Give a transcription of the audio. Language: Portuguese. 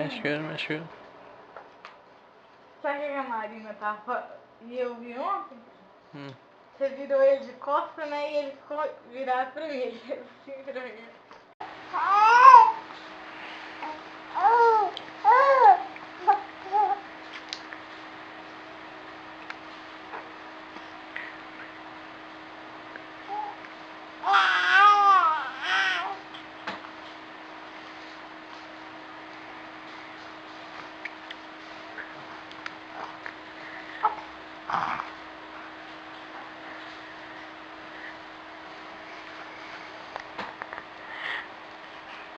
Mexe ele, mexe ele. Sabe o que a Marina tava... E eu vi ontem? Você virou ele de costas, né? E ele ficou virado pra mim. Ele fez assim pra mim.